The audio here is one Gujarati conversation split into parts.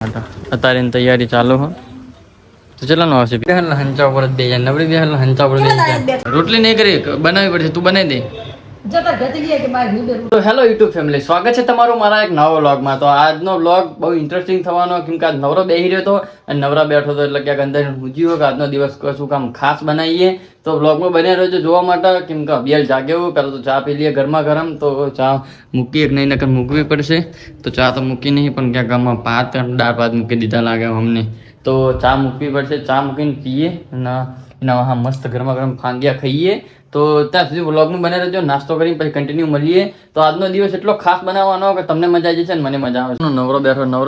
અત્યારે એની તૈયારી ચાલુ હો તો ચલાનો આવશે હંચા ઉપર જ બે જાય નવડી બે હંચા ઉપર બે જાય રોટલી નહીં કરી બનાવવી પડશે તું બનાવી દે તો હેલો યુટ્યુબ ફેમિલી સ્વાગત છે તમારું મારા એક નવો વ્લોગમાં તો આજનો વ્લોગ બહુ ઇન્ટરેસ્ટિંગ થવાનો કેમ કે આજ નવરો બેસી રહ્યો હતો અને નવરા બેઠો હતો એટલે ક્યાંક અંદર મૂજ્યું કે આજનો દિવસ કશું કામ ખાસ બનાવીએ તો વ્લોગમાં બન્યા રહેજો જોવા માટે કેમ કે અભિયાલ જાગ્યું પહેલાં તો ચા પી લઈએ ગરમા ગરમ તો ચા મૂકી એક નહીં નકર મૂકવી પડશે તો ચા તો મૂકી નહીં પણ ક્યાંક આમાં ભાત દાળ ભાત મૂકી દીધા લાગે અમને તો ચા મૂકવી પડશે ચા મૂકીને પીએ અને એના હા મસ્ત ગરમા ગરમ ફાંદિયા ખાઈએ તો ત્યાં સુધી વ્લોગનું બને રહેજો નાસ્તો કરીને પછી કન્ટિન્યુ મળીએ તો આજનો દિવસ એટલો ખાસ બનાવવાનો કે તમને મજા આવી જશે ને મને મજા આવે નવરો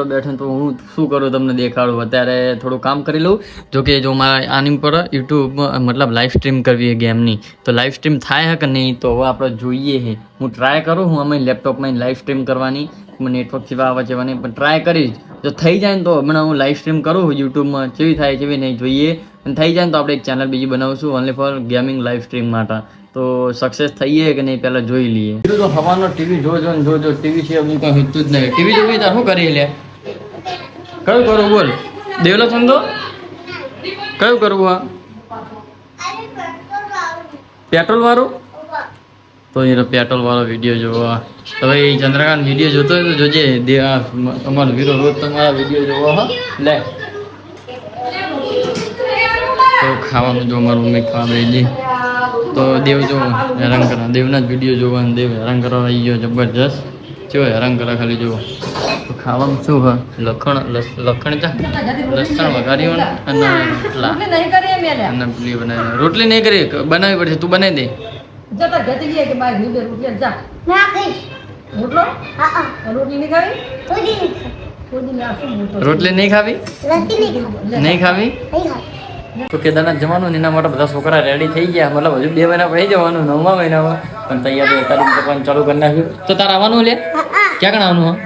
બેઠો તો હું શું કરું તમને દેખાડું અત્યારે થોડું કામ કરી લઉં જો કે જો મારા આની પર યુટ્યુબ મતલબ લાઈવ સ્ટ્રીમ કરવી છે ગેમની તો લાઈવ સ્ટ્રીમ થાય છે કે નહીં તો હવે આપણે જોઈએ છે હું ટ્રાય કરું હું અમે લેપટોપમાં લાઈવ સ્ટ્રીમ કરવાની નેટવર્ક જેવા આવે છે પણ ટ્રાય કરીશ જો થઈ જાય ને તો હમણાં હું લાઈવ સ્ટ્રીમ કરું યુટ્યુબમાં જેવી થાય જેવી નહીં જોઈએ અને થઈ જાય ને તો આપણે એક ચેનલ બીજી બનાવશું only for gaming live stream માટે તો સક્સેસ થઈએ કે નહીં પહેલાં જોઈ લઈએ તો હવાનો ટીવી જોજો ટીવી છે એમનું કંઈ હિતું જ નહીં ટીવી જોવી તાર શું કરી લે કયું કરું બોલ દેવલો સમજો કયું કરવું આ પેટ્રોલ વાળું તો એ પેટ્રોલ વાળો વિડીયો જોવા તો ભાઈ ચંદ્રકાંત વિડીયો જોતો હોય તો જોજે તમારો વીરો રોજ તમારા વિડીયો જોવા હા લે તો ખાવાનું જો મારું મમ્મી ખાવા દઈ તો દેવ જો હેરાન કરવા દેવના જ વિડીયો જોવા દેવ હેરાન કરવા આવી ગયો જબરજસ્ત કેવો હેરાન કરવા ખાલી જુઓ તો ખાવાનું શું હા લખણ ચા લસણ વઘાર્યું અને પેલી બનાવી રોટલી નહીં કરી બનાવવી પડશે તું બનાવી દે રોટલી નહીં ખાવી નહીં ખાવી તો કેદારનાથ જવાનું એના માટે બધા છોકરા રેડી થઈ ગયા મતલબ હજુ 2 મહિના પછી જવાનું 9મા મહિનામાં પણ તૈયારી તારીખ ચાલુ કરી નાખ્યું તો તારે આવવાનું લે ક્યાં કણ આવવાનું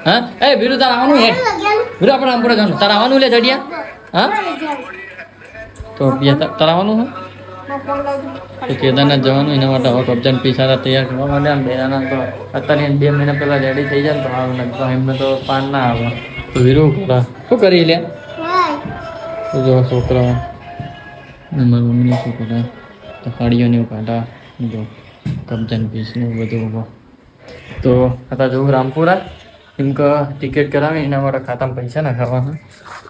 હા એ વીરુ તારે આવવાનું હે વીરુ આપણે રામપુરા જવાનું તારે આવવાનું લે જડિયા હા તો તારે આવવાનું હે તો કેદારનાથ જવાનું એના માટે હવે કબજાન પૈસા તૈયાર કરવા માટે આમ બેના તો અત્યારે 2 મહિના પહેલા રેડી થઈ જાય ને તો આવે તો એમને તો પાન ના આવે તો વીરુ શું કરી લે જો છોકરા મારી મમ્મીને શું કરે તો સાડીઓને કાઢા જો કબજાન પીસનું બધું તો હતા જવું રામપુરા કેમ કે ટિકિટ કરાવી એના માટે ખાતામાં પૈસા ના ખાવાના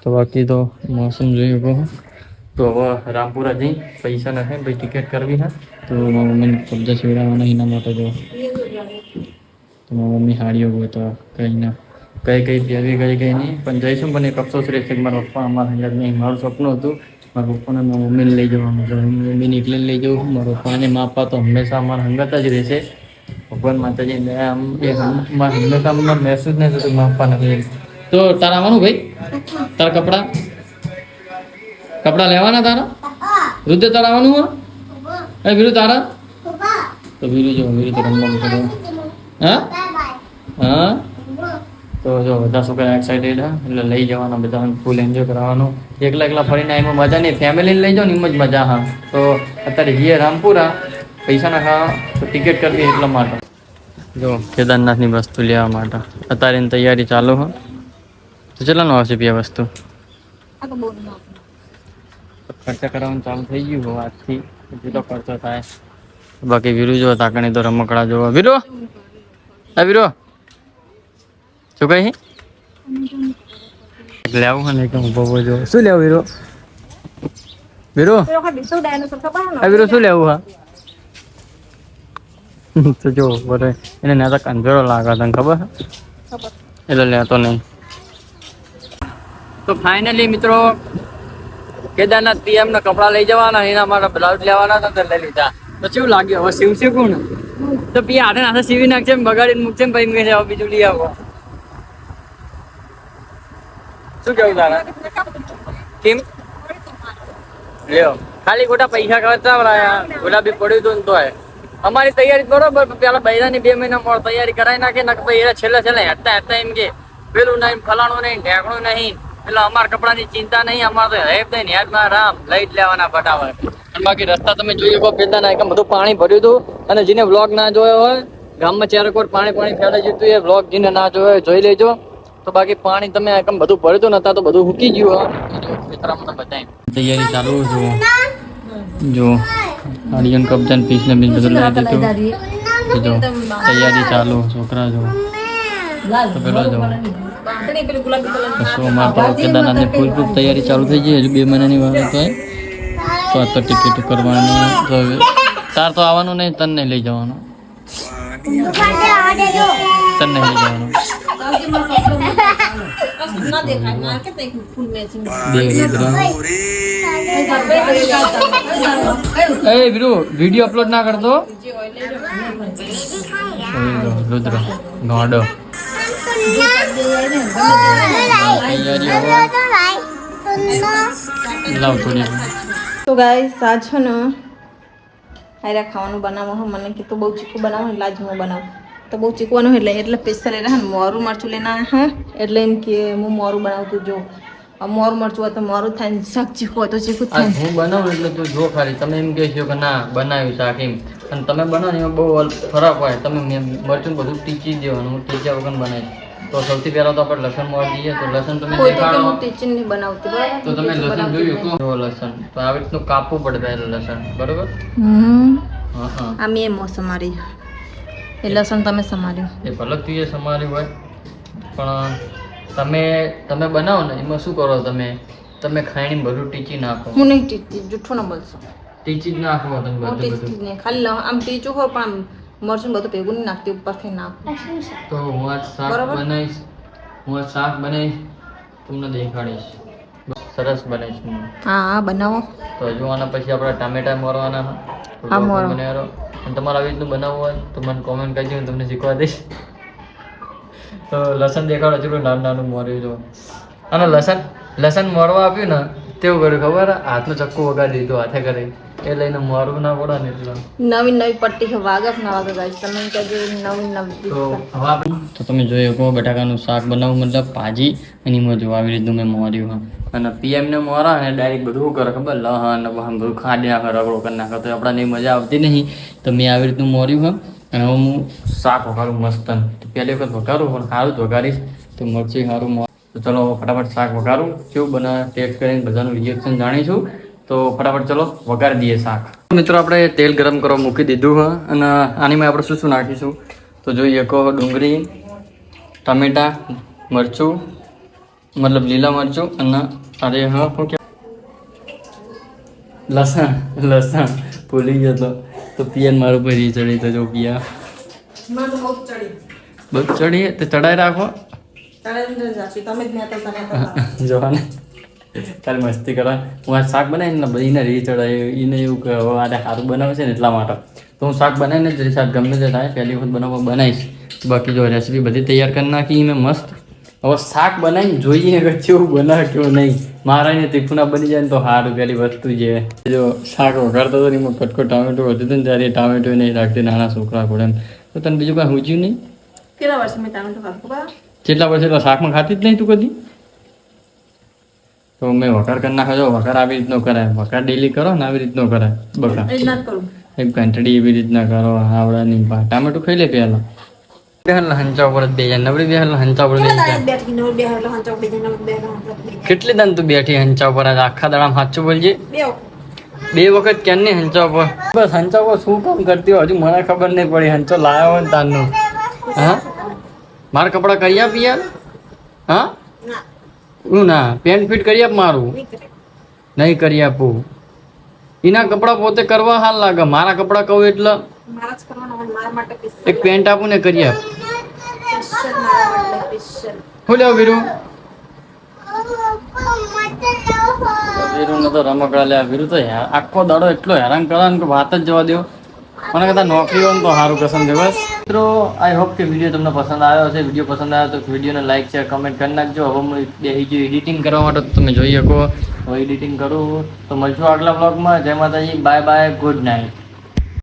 તો બાકી તો મોસમ જોઈ કહું તો હવે રામપુરા જઈ પૈસા નાખે ભાઈ ટિકિટ કરવી હા તો મારી મમ્મીને કબજા સિવડાવવાના એના માટે જો તો મારી મમ્મી સાડીઓ તો કંઈ ના કઈ પહેરવી કઈ નહીં પણ જઈશું પણ એક અફસોસ રહેશે કે મારા પપ્પા અમારા હંગાત નહીં મારું સપનું હતું મારા પપ્પાને મારા મમ્મીને લઈ જવાનું છે મમ્મીને એકલીને લઈ જવું મારા પપ્પાને મા પપ્પા તો હંમેશા અમારા હંગાત જ રહેશે ભગવાન માતાજી હંમેશા અમને મહેસૂસ નહીં થતું મા પપ્પાને તો તારા આવવાનું ભાઈ તારા કપડાં લેવાના તારા રુદ્ર તારા આવવાનું હા વીરુ તારા તો વીરુ જો વીરુ તો રમવાનું હા હા તો જો બધા છોકરા એક્સાઇટેડ હા એટલે લઈ જવાના બધા ફૂલ એન્જોય કરાવવાનું એકલા ફરીને એમાં મજા નહીં ફેમિલીને લઈ જાઓ ને એમ જ મજા હા તો અત્યારે જઈએ રામપુરા પૈસા ના ખાવા તો ટિકિટ કરવી એટલા માટે જો કેદારનાથની વસ્તુ લેવા માટે અત્યારે એની તૈયારી ચાલુ હા તો ચલાનો આવશે બે વસ્તુ ખર્ચા કરવાનું ચાલુ થઈ ગયું હોય આજથી જેટલો ખર્ચો થાય બાકી વીરુ જો તાકણી તો રમકડા જોવા વીરો હા વીરો શું કહી લેવું હોય ને કે હું બહુ જો શું લેવું વીરો વીરો વીરો શું લેવું હા તો જો બરે એને ના તો અંધેરો લાગે તને ખબર એટલે લેતો નહીં તો ફાઇનલી મિત્રો કેદારનાથ પીએમ ના કપડા લઈ જવાના એના માટે બ્લાઉઝ લેવાના હતા લઈ લીધા તો કેવું લાગ્યું હવે સીવશે કોણ તો પી હાથે સીવી નાખશે બગાડીને મૂકશે ને પછી હવે બીજું લઈ આવો શું કેવું તારા કેમ લ્યો ખાલી ખોટા પૈસા ખર્ચા ગુલાબી પડ્યું હતું ને તો અમારી તૈયારી બરોબર પેલા બૈરાની 2 મહિના મોડ તૈયારી કરાવી નાખે ને ભાઈ છેલ્લે હતા એમ કે પેલું નહીં ફલાણું નહીં ઢેકણું નહીં એટલે અમારા કપડાની ચિંતા નહીં અમારે તો હેપ થઈને યાદમાં રામ લઈ જ લેવાના ફટાફટ બાકી રસ્તા તમે જોઈ શકો પેલા ના બધું પાણી ભર્યું હતું અને જેને વ્લોગ ના જોયો હોય ગામમાં ચારેકોર પાણી ફેલાઈ જતું એ વ્લોગ જેને ના જોયો જોઈ લેજો તો બાકી પાણી તમે એકમ બધું ભર્યું નતા તો બધું મૂકી ગયું ખેતરામાં તો બતાવી તૈયારી ચાલુ જો આર્યન કબજન પીસ ને બીજ બધું લઈ દીધું જો તૈયારી ચાલુ છોકરા જો તો પેલો જો તો અમારે તો કેદારનાથની ફૂલ પ્રૂફ તૈયારી ચાલુ થઈ ગઈ હજુ 2 મહિનાની વાર તો આ તો ટિકિટ કરવાની તો તાર તો આવવાનું નહીં તને નહીં લઈ જવાનું તને નહીં લઈ જવાનું વિડીયો અપલોડ ના કરતો રુદ્ર ગાડો તો ગાઈસ આ છે ને આયરા ખાવાનું બનાવો મને કે તો બહુ ચીકું બનાવો એટલે આજ હું બનાવું તો બહુ ચીકવાનું એટલે સ્પેશિયલ એટલે મોરું મરચું લઈને આવ્યા એટલે એમ કે હું મોરું બનાવતું જો મોરું મરચું હોય તો મોરું થાય શાક ચીકું હોય તો ચીકું થાય હું બનાવું એટલે તું જો ખાલી તમે એમ કહેશો કે ના બનાવ્યું શાક એમ અને તમે બનાવો એમાં બહુ ફરક હોય તમે મરચું બધું ટીચી દેવાનું હું ટીચ્યા વગર બનાવીશ તો સૌથી પહેલા તો આપણે લસણ મોરી દઈએ તો લસણ તમે દેખાડો ટીચિંગ નહીં બનાવતી બરાબર તો તમે લસણ જોયું જો લસણ તો આવી રીતનું કાપવું પડે પહેલા લસણ બરોબર હા આ મેં મોસમ મારી એ લસણ તમે સમાર્યું એ પલકથી એ સમાર્યું હોય પણ તમે બનાવો ને એમાં શું કરો તમે ખાઈને બધું ટીચી નાખો હું નહીં ટીચી જૂઠું ન બોલશો ટીચી જ નાખો તમે હું ટીચી નહીં ખાલી આમ ટીચું હોય પણ મરચું બધું ભેગું નહીં નાખતી ઉપરથી નાખું તો હું આજ શાક બનાવીશ તમને દેખાડીશ સરસ બનાવીશ હા બનાવો તો હજુ આના પછી આપણે ટામેટા મોરવાના બનાવ્યો અને તમારે આવી રીતનું બનાવવું હોય તો મને કોમેન્ટ કરજો હું તમને શીખવા દઈશ તો લસણ દેખાડો ચલો નાનું મોર્યું જો અને લસણ મોરવા આપ્યું ને તેવું કર્યું ખબર હાથનું ચક્કું વગાડી દીધું હાથે કરી એ લઈને મોરવું ના પડે ને એટલે નવી પટ્ટી વાગક ના વાગે ગાઈસ તમે કહેજો નવી તો હવે આપણે તો તમે જોઈ શકો બટાકાનું શાક બનાવવું મતલબ ભાજી અને એમાં જો આવી રીતનું મેં મોર્યું હા અને પીએમ ને મોરા અને ડાયરેક્ટ બધું કરે ખબર લહણ બહન બધું ખાડી નાખે રગડો કરી નાખે તો આપણાને મજા આવતી નહીં તો મેં આવી રીતનું મોર્યું હા અને હવે હું શાક વઘારું મસ્ત તો પહેલી વખત વઘારું પણ સારું જ વઘારીશ તો મરચી સારું તો ચલો ફટાફટ શાક વઘારું કેવું બનાવે ટેસ્ટ કરીને બધાનું રિએક્શન જાણીશું તો ફટાફટ ચલો વઘારી દઈએ શાક મિત્રો આપણે તેલ ગરમ કરવા મૂકી દીધું હા અને આનીમાં આપણે શું નાખીશું તો જોઈએ કહો ડુંગળી ટામેટા મરચું મતલબ લીલા મરચું અને અરે હા શું કે લસણ ભૂલી ગયો તો પિયાન મારું પર ચડી તો જો પિયા બહુ ચડી તો ચડાઈ રાખો જોવાને ચાલ મસ્તી કરવા હું આ શાક બનાવીને બધીને રી ચડાવી એને એવું કે હવે આ સારું બનાવે છે ને એટલા માટે તો હું શાક બનાવીને જ શાક ગમે તે થાય પહેલી વખત બનાવીશ બાકી જો રેસીપી બધી તૈયાર કરી નાખી મેં મસ્ત હવે શાક બનાવીને જોઈએ કે કેવું બનાવે કેવું નહીં મારાને તીખું બની જાય ને તો સારું પહેલી વસ્તુ છે જો શાક વઘારતો હતો ને એમાં કટકો ટામેટું હતું ને ત્યારે ટામેટું નહીં રાખતી નાના છોકરા કોડે તો તને બીજું કાંઈ હુજ્યું નહીં કેટલા વર્ષ મેં ટામેટું ખાધું કેટલા વર્ષ એટલે શાકમાં ખાતી જ નહીં તું કદી તો મેં વઘાર કરી નાખો જો વઘાર આવી રીતનો કરાય વઘાર ડેલી કરો ને આવી રીતનો કરાય બકા એક ઘંટડી એવી રીતના કરો આવડાની ટામેટું ખાઈ લે પહેલા હંચા ઉપર બે જાય નબળી બે હંચા ઉપર કેટલી દાન તું બેઠી હંચા ઉપર આખા દાડા સાચું બોલજે 2 વખત ક્યાં નહીં હંચા ઉપર બસ હંચા ઉપર શું કામ કરતી હોય હજુ મને ખબર નહીં પડી હંચો લાવ્યો હોય ને તારનું હા મારા કપડા કરી આપી યાર હા હું ના પેન્ટ ફિટ કરી આપ મારું નહીં કરી આપું એના કપડા પોતે કરવા હાલ લાગે મારા કપડા કહું એટલે એક પેન્ટ આપું ને કરી આપ શું લેવું વીરુ વીરુ ને તો રમકડા લે વીરુ તો આખો દાડો એટલો હેરાન કરવાનો કે વાત જ જવા દો મને કદાચ નોકરી હોય તો સારું કસમ છે બસ મિત્રો આઈ હોપ કે વિડીયો તમને પસંદ આવ્યો હશે વિડીયો પસંદ આવ્યો તો વિડીયોને લાઈક શેર કમેન્ટ કરી નાખજો હવે હું બેસી ગયું એડિટિંગ કરવા માટે તમે જોઈ શકો હવે એડિટિંગ કરું તો મળશું આગલા બ્લોગમાં જય માતાજી બાય બાય ગુડ નાઇટ